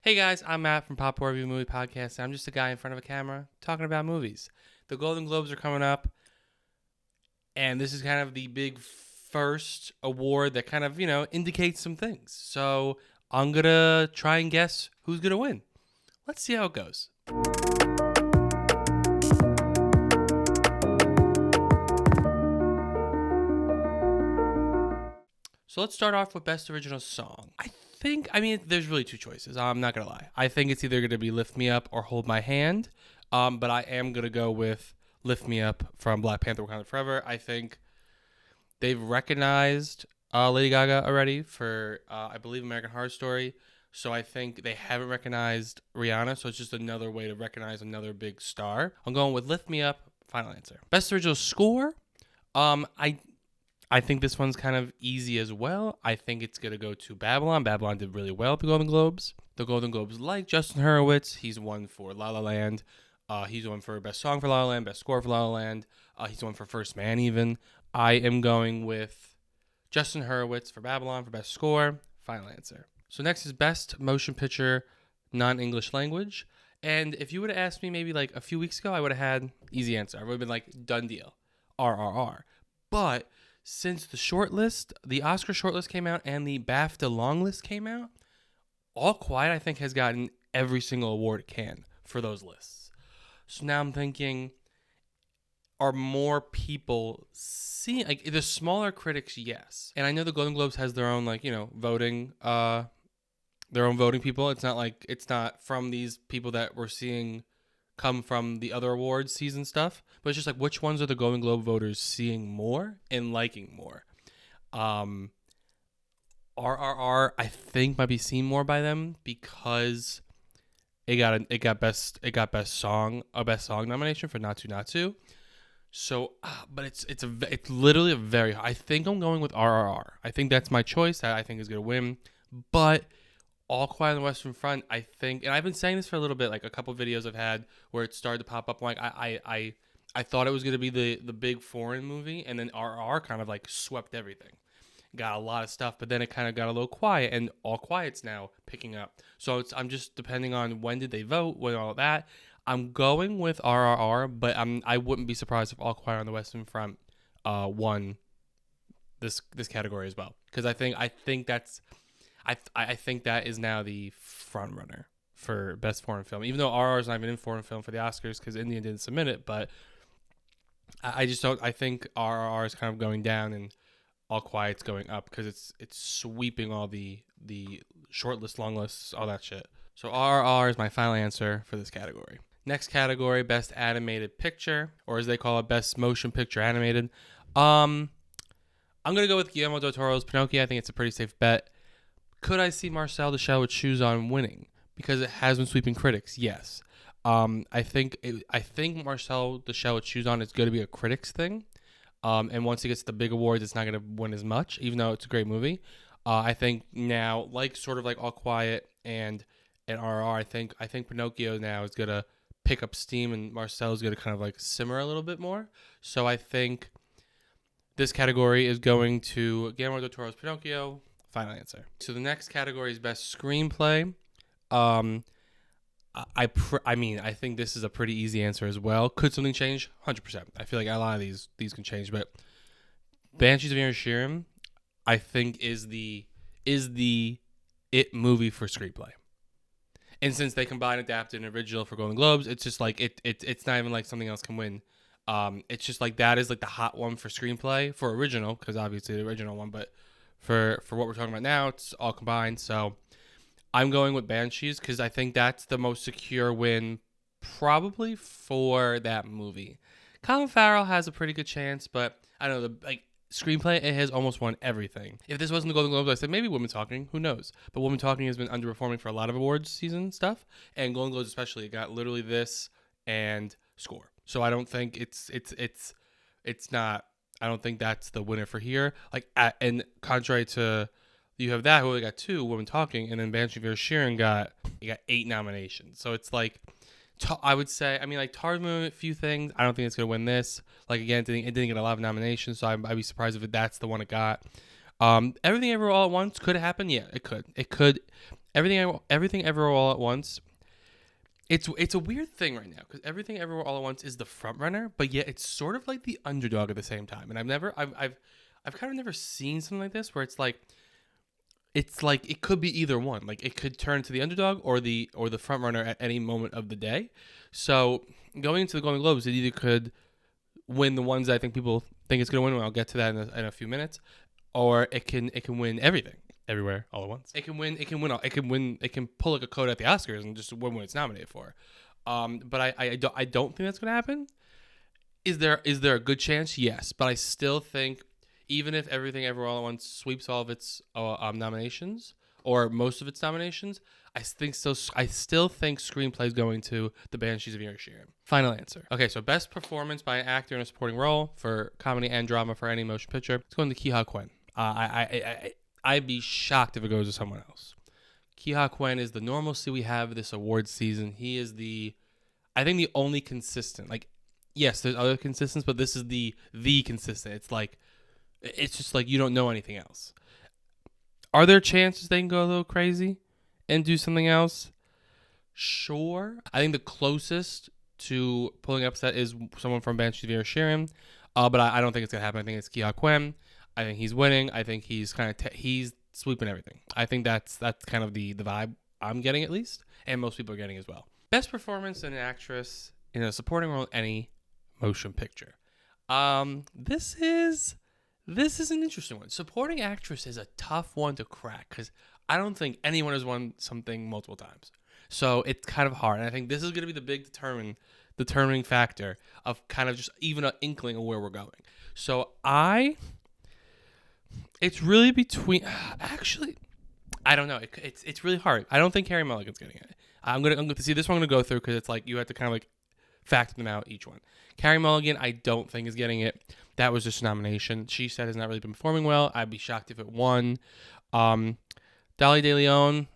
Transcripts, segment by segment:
Hey guys, I'm Matt from Pop Review Movie Podcast. I'm just a guy in front of a camera talking about movies. The Golden Globes are coming up, and this is kind of the big first award that kind of, indicates some things. So I'm going to try and guess who's going to win. Let's see how it goes. So let's start off with Best Original Song. There's really two choices. I'm not going to lie. I think it's either going to be Lift Me Up or Hold My Hand. But I am going to go with Lift Me Up from Black Panther Wakanda Forever. I think they've recognized Lady Gaga already for, I believe, American Horror Story. So I think they haven't recognized Rihanna. So it's just another way to recognize another big star. I'm going with Lift Me Up. Final answer. Best Original Score. I think this one's kind of easy as well. I think it's going to go to Babylon. Babylon did really well at the Golden Globes. The Golden Globes like Justin Hurwitz. He's won for La La Land. He's won for Best Song for La La Land, Best Score for La La Land. He's won for First Man even. I am going with Justin Hurwitz for Babylon for Best Score. Final answer. So next is Best Motion Picture Non-English Language. And if you would have asked me maybe like a few weeks ago, I would have had easy answer. I would have been like, done deal. RRR. But since the shortlist, the Oscar shortlist came out and the BAFTA long list came out, All Quiet, I think, has gotten every single award it can for those lists. So now I'm thinking, are more people seeing, like, the smaller critics, yes. And I know the Golden Globes has their own, voting, their own voting people. It's not from these people that we're seeing come from the other awards season stuff, but it's just like, which ones are the Golden Globe voters seeing more and liking more? RRR, I think, might be seen more by them because it got best song nomination for Not To. So, but it's literally a very. I think I'm going with RRR. I think that's my choice. That I think is gonna win, but All Quiet on the Western Front, I think, and I've been saying this for a little bit, like a couple videos I've had where it started to pop up. Like I thought it was gonna be the big foreign movie, and then RR kind of like swept everything, got a lot of stuff, but then it kind of got a little quiet, and All Quiet's now picking up. So I'm just depending on when did they vote, when all that. I'm going with RRR, but I wouldn't be surprised if All Quiet on the Western Front won this category as well, because I think that is now the front runner for Best Foreign Film, even though RR is not even in Foreign Film for the Oscars because India didn't submit it. But I just don't. I think RR is kind of going down and All Quiet's going up because it's sweeping all the short list, long lists, all that shit. So RR is my final answer for this category. Next category, Best Animated Picture, or as they call it, Best Motion Picture Animated. I'm gonna go with Guillermo del Toro's Pinocchio. I think it's a pretty safe bet. Could I see Marcel the Shell with Shoes On winning because it has been sweeping critics? Yes. I think Marcel the Shell with Shoes On is going to be a critics thing. And once he gets the big awards, it's not going to win as much, even though it's a great movie. I think now, sort of like All Quiet and RR, I think Pinocchio now is going to pick up steam, and Marcel is going to kind of like simmer a little bit more. So I think this category is going to Guillermo del Toro's Pinocchio. Final answer. So the next category is Best Screenplay. I think this is a pretty easy answer as well. Could something change? 100%. I feel like a lot of these can change, but Banshees of Inisherin, I think is the it movie for screenplay. And since they combine adapted and original for Golden Globes, it's just like it's not even like something else can win. It's just like that is like the hot one for screenplay for original, because obviously the original one, but for what we're talking about now, it's all combined. So I'm going with Banshees because I think that's the most secure win probably for that movie. Colin Farrell has a pretty good chance, but I don't know, screenplay, it has almost won everything. If this wasn't the Golden Globes, I said maybe Women Talking, who knows? But Women Talking has been underperforming for a lot of awards season stuff, and Golden Globes especially, it got literally this and Score. So I don't think it's not. I don't think that's the winner for here. And contrary to, you have that who only got 2, Women Talking, and then Banshee of Inisherin got 8 nominations. So it's like, I would say, Tarzan, a few things. I don't think it's gonna win this. Again, it didn't get a lot of nominations, so I'd be surprised if that's the one it got. Everything Ever All at Once could happen. Yeah, it could. Everything Everywhere All at Once. It's a weird thing right now because Everything Everywhere All at Once is the front runner, but yet it's sort of like the underdog at the same time. And I've kind of never seen something like this where it's like it could be either one. Like it could turn to the underdog or the front runner at any moment of the day. So going into the Golden Globes, it either could win the ones that I think people think it's going to win. And I'll get to that in a few minutes, or it can win everything everywhere all at once. It can win. It can win. It can win. It can pull like a code at the Oscars and just win what it's nominated for. But I don't think that's going to happen. Is there a good chance? Yes, but I still think even if Everything Everywhere All at Once sweeps all of its nominations or most of its nominations, I still think Screenplay is going to The Banshees of Inisherin. Final answer. Okay, so best performance by an actor in a supporting role for comedy and drama for any motion picture. It's going to Ki-Ha Kwan. I'd be shocked if it goes to someone else. Ki-Ha Kwan is the normalcy we have this awards season. He is I think the only consistent. Like, yes, there's other consistents, but this is the consistent. It's just like you don't know anything else. Are there chances they can go a little crazy and do something else? Sure. I think the closest to pulling upset is someone from Banshees of Inisherin, but I don't think it's gonna happen. I think it's Ki-Ha Kwan. I think he's winning. I think he's kind of he's sweeping everything. I think that's kind of the vibe I'm getting at least, and most people are getting as well. Best performance in an actress in a supporting role in any motion picture. This is an interesting one. Supporting actress is a tough one to crack because I don't think anyone has won something multiple times. So it's kind of hard. And I think this is going to be the big determining factor of kind of just even an inkling of where we're going. So it's really between, actually, I don't know. It's really hard. I don't think Carey Mulligan's getting it. I'm going to see this one I'm going to go through because it's like you have to kind of like factor them out each one. Carey Mulligan, I don't think is getting it. That was just a nomination. She said has not really been performing well. I'd be shocked if it won. Dolly De Leon,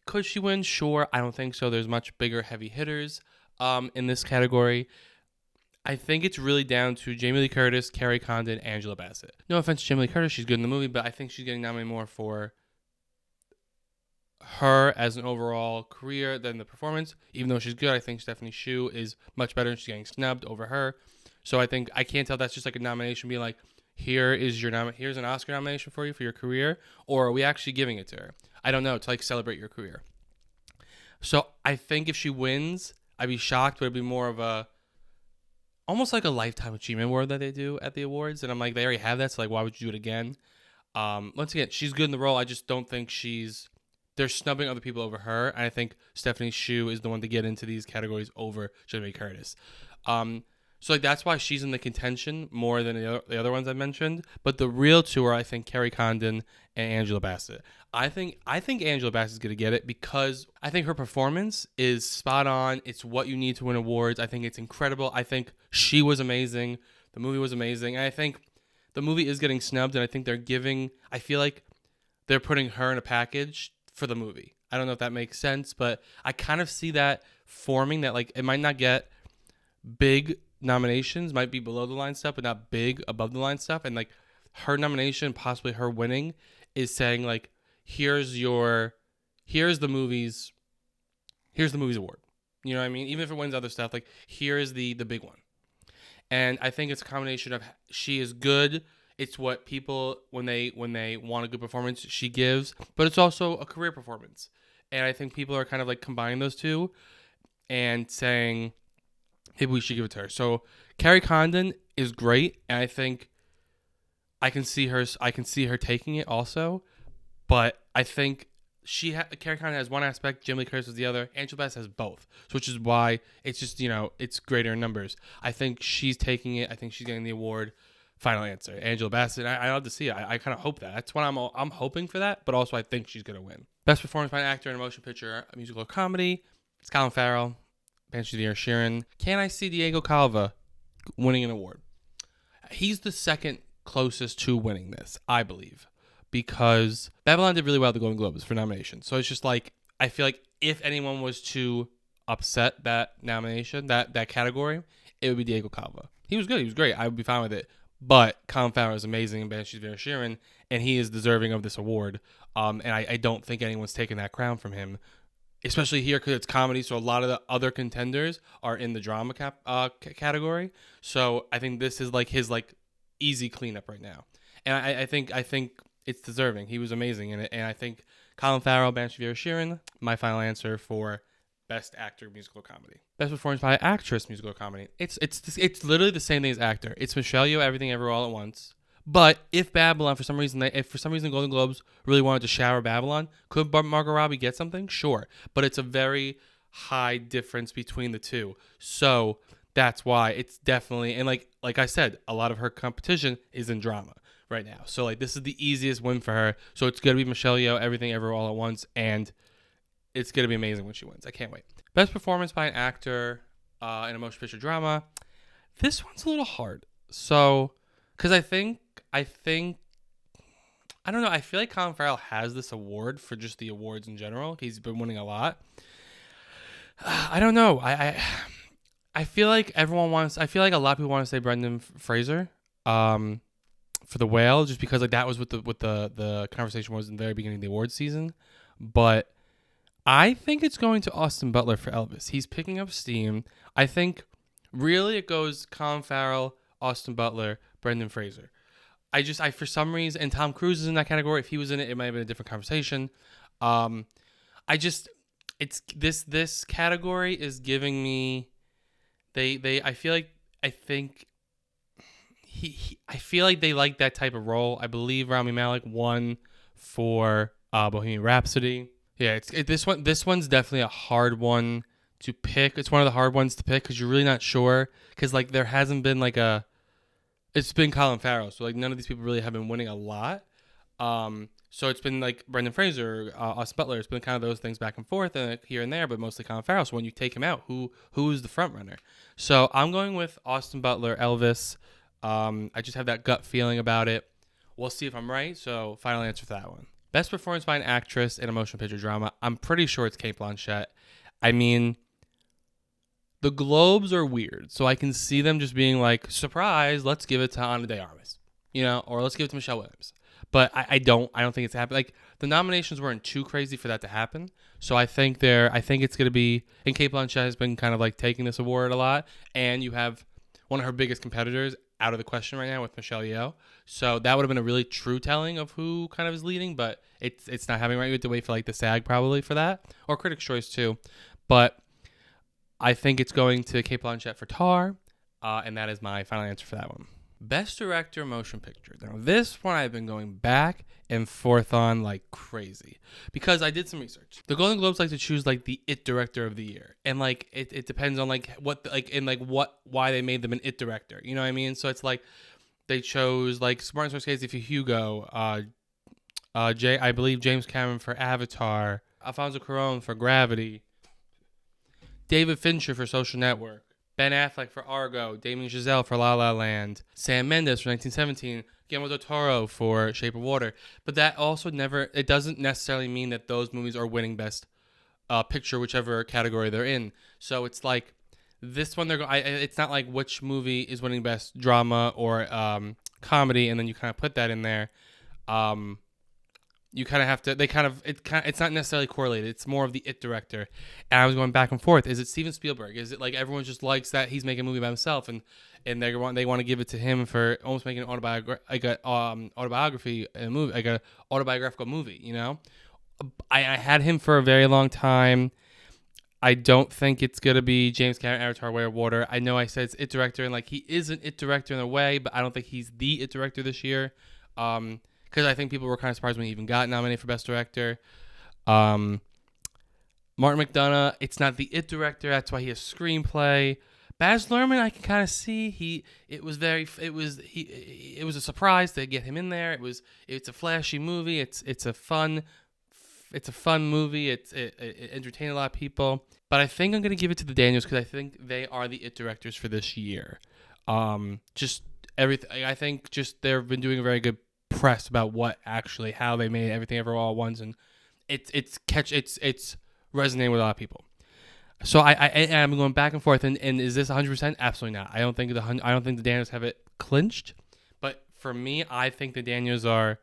could she win? Sure. I don't think so. There's much bigger heavy hitters in this category. I think it's really down to Jamie Lee Curtis, Carrie Condon, Angela Bassett. No offense to Jamie Lee Curtis. She's good in the movie, but I think she's getting nominated more for her as an overall career than the performance. Even though she's good, I think Stephanie Hsu is much better and she's getting snubbed over her. So I think I can't tell that's just like a nomination being like, here's an Oscar nomination for you for your career, or are we actually giving it to her? I don't know, to like celebrate your career. So I think if she wins, I'd be shocked, but it'd be more of almost like a lifetime achievement award that they do at the awards. And I'm like, they already have that, so like, why would you do it again? Once again, she's good in the role. I just don't think they're snubbing other people over her. And I think Stephanie Hsu is the one to get into these categories over Jamie Lee Curtis. So like that's why she's in the contention more than the other ones I mentioned. But the real two are, I think, Carrie Condon and Angela Bassett. I think Angela Bassett is going to get it because I think her performance is spot on. It's what you need to win awards. I think it's incredible. I think she was amazing. The movie was amazing. And I think the movie is getting snubbed, and I think I feel like they're putting her in a package for the movie. I don't know if that makes sense, but I kind of see that forming that like it might not get big nominations, might be below the line stuff, but not big above the line stuff. And like her nomination, possibly her winning, is saying like, here's the movie's award. You know what I mean? Even if it wins other stuff, like here is the big one. And I think it's a combination of she is good. It's what people when they want a good performance she gives, but it's also a career performance. And I think people are kind of like combining those two and saying, maybe we should give it to her. So Carrie Condon is great, and I think I can see her taking it also. But I think Carrie Condon has one aspect, Jamie Lee Curtis has the other. Angela Bassett has both, so which is why it's just it's greater in numbers. I think she's taking it. I think she's getting the award. Final answer, Angela Bassett. I love to see it. I kind of hope that. That's what I'm hoping for that. But also I think she's gonna win. Best performance by an actor in a motion picture, a musical or comedy. It's Colin Farrell. Banshees of Inisherin. Can I see Diego Calva winning an award? He's the second closest to winning this, I believe, because Babylon did really well at the Golden Globes for nominations. So it's just like, I feel like if anyone was to upset that nomination, that category, it would be Diego Calva. He was good. He was great. I would be fine with it. But Colin Farrell is amazing in Banshees of Inisherin, and he is deserving of this award. And I don't think anyone's taken that crown from him, especially here because it's comedy. So a lot of the other contenders are in the drama category. So I think this is like his like easy cleanup right now, and I think it's deserving. He was amazing in it, and I think Colin Farrell, Banshee of Inisherin, my final answer for Best Actor Musical Comedy. Best Performance by Actress Musical Comedy. It's literally the same thing as actor. It's Michelle Yeoh, Everything Everywhere All at Once. But if Babylon, for some reason, Golden Globes really wanted to shower Babylon, could Margot Robbie get something? Sure. But it's a very high difference between the two. So that's why it's definitely, and like I said, a lot of her competition is in drama right now. So like this is the easiest win for her. So it's going to be Michelle Yeoh, Everything Everywhere All at Once, and it's going to be amazing when she wins. I can't wait. Best Performance by an Actor in a Motion Picture Drama. This one's a little hard. So, because I think, I don't know. I feel like Colin Farrell has this award for just the awards in general. He's been winning a lot. I don't know. I feel like I feel like a lot of people want to say Brendan Fraser for The Whale, just because like that was what the conversation was in the very beginning of the awards season. But I think it's going to Austin Butler for Elvis. He's picking up steam. I think really it goes Colin Farrell, Austin Butler, Brendan Fraser. I for some reason, and Tom Cruise is in that category. If he was in it, it might have been a different conversation. It's this category is giving me, I feel like they like that type of role. I believe Rami Malek won for Bohemian Rhapsody. Yeah, this one's definitely a hard one to pick. It's one of the hard ones to pick because you're really not sure. Because like there hasn't been like it's been Colin Farrell, so like none of these people really have been winning a lot. So it's been like Brendan Fraser, Austin Butler. It's been kind of those things back and forth and here and there, but mostly Colin Farrell. So when you take him out, who is the front runner? So I'm going with Austin Butler, Elvis. I just have that gut feeling about it. We'll see if I'm right. So final answer for that one. Best Performance by an Actress in a Motion Picture Drama. I'm pretty sure it's Cate Blanchett. I mean, the Globes are weird, so I can see them just being like, surprise, let's give it to Ana de Armas, or let's give it to Michelle Williams. But I don't think it's happening. Like the nominations weren't too crazy for that to happen. So I think it's gonna be, and Cate Blanchett has been kind of like taking this award a lot, and you have one of her biggest competitors out of the question right now with Michelle Yeoh. So that would have been a really true telling of who kind of is leading, but it's not happening right. You have to wait for like the SAG probably for that, or Critics' Choice too. But I think it's going to Cate Blanchett for Tar, and that is my final answer for that one. Best Director Motion Picture. Now this one I've been going back and forth on like crazy because I did some research. The Golden Globes like to choose like the IT Director of the Year, and like it depends on like why they made them an IT Director. You know what I mean? So it's like they chose like Martin Scorsese for Hugo, I believe James Cameron for Avatar, Alfonso Cuarón for Gravity, David Fincher for Social Network, Ben Affleck for Argo, Damien Chazelle for La La Land, Sam Mendes for 1917, Guillermo del Toro for Shape of Water. But that also it doesn't necessarily mean that those movies are winning Best Picture, whichever category they're in. So it's like this one, it's not like which movie is winning Best Drama or Comedy, and then you kind of put that in there. You kind of have to. It's not necessarily correlated. It's more of the IT Director. And I was going back and forth. Is it Steven Spielberg? Is it like everyone just likes that he's making a movie by himself, and they want to give it to him for almost making an autobiography, a movie, like a autobiographical movie. I had him for a very long time. I don't think it's gonna be James Cameron, Avatar: Way of Water. I know I said it's IT Director, and like he is an IT Director in a way, but I don't think he's the IT Director this year. Because I think people were kind of surprised when he even got nominated for Best Director. Martin McDonagh, it's not the IT Director. That's why he has Screenplay. Baz Luhrmann, I can kind of see it was a surprise to get him in there. It's a flashy movie. It's a fun movie. It entertained a lot of people. But I think I'm gonna give it to the Daniels because I think they are the IT Directors for this year. Just everything. I think just they've been doing a very good press about how they made Everything Ever All at Once, and it's resonating with a lot of people. So I'm going back and forth, and is this 100%? Absolutely not. I don't think the Daniels have it clinched, but for me, I think the Daniels are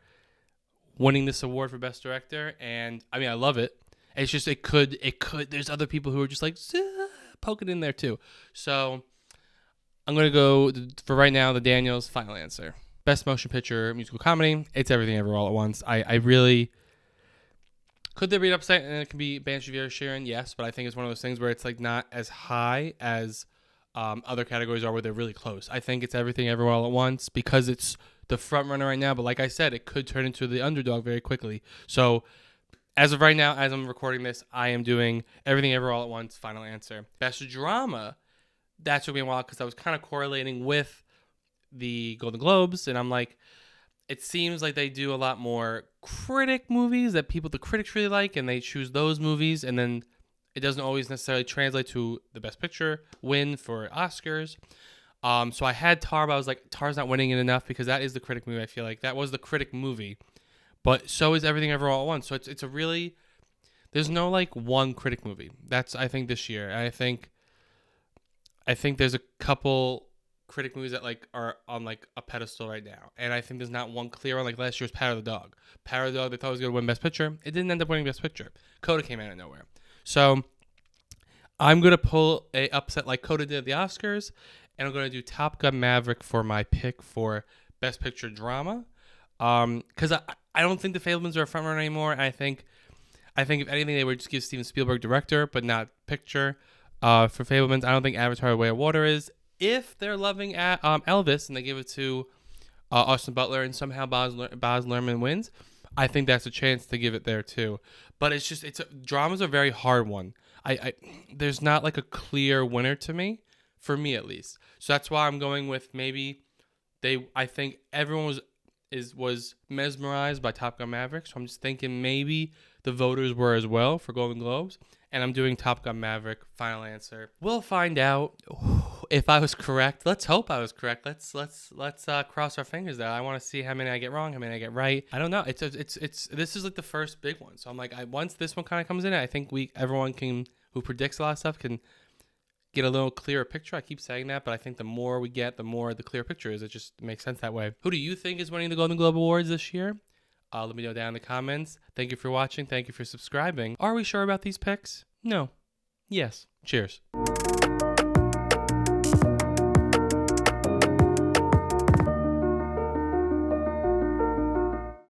winning this award for Best Director, and I mean, I love it. It's just it could. There's other people who are just like poking in there too. So I'm gonna go for right now. The Daniels final answer. Best Motion Picture Musical Comedy. It's Everything Everywhere All at Once. I really could there be an upset and it could be Banshees of Inisherin? Yes, but I think it's one of those things where it's like not as high as other categories are where they're really close. I think it's Everything Everywhere All at Once because it's the front runner right now. But like I said, it could turn into the underdog very quickly. So as of right now, as I'm recording this, I am doing Everything Everywhere All at Once. Final answer. Best Drama. That took me a while because I was kind of correlating with the Golden Globes, and I'm like, it seems like they do a lot more critic movies that the critics really like, and they choose those movies, and then it doesn't always necessarily translate to the Best Picture win for Oscars. So I had Tar, but I was like, Tar's not winning it enough because that is the critic movie. I feel like that was the critic movie, but so is Everything Everywhere All at Once. So it's a really, there's no like one critic movie. That's I think this year. And I think there's a couple critic movies that like are on like a pedestal right now, and I think there's not one clear one. Like last year's Power of the Dog. Power of the Dog, they thought was gonna win Best Picture. It didn't end up winning Best Picture. Coda came out of nowhere. So I'm gonna pull a upset like Coda did at the Oscars, and I'm gonna do Top Gun Maverick for my pick for Best Picture Drama. Because I don't think The Fabelmans are a front runner anymore. I think if anything they would just give Steven Spielberg director, but not picture. For Fabelmans, I don't think Avatar: The Way of Water is. If they're loving Elvis and they give it to Austin Butler and somehow Baz Luhrmann wins, I think that's a chance to give it there too. But drama's a very hard one. There's not like a clear winner to me, for me at least. So that's why I'm going with maybe I think everyone was mesmerized by Top Gun Maverick. So I'm just thinking maybe the voters were as well for Golden Globes. And I'm doing Top Gun Maverick. Final answer. We'll find out if I was correct. Let's hope I was correct. Let's cross our fingers there. I want to see how many I get wrong, how many I get right. I don't know. It's this is like the first big one. So I'm like, once this one kind of comes in, I think everyone who predicts a lot of stuff can get a little clearer picture. I keep saying that, but I think the more we get, the more the clear picture is. It just makes sense that way. Who do you think is winning the Golden Globe Awards this year? Let me know down in the comments. Thank you for watching. Thank you for subscribing. Are we sure about these picks? No. Yes. Cheers.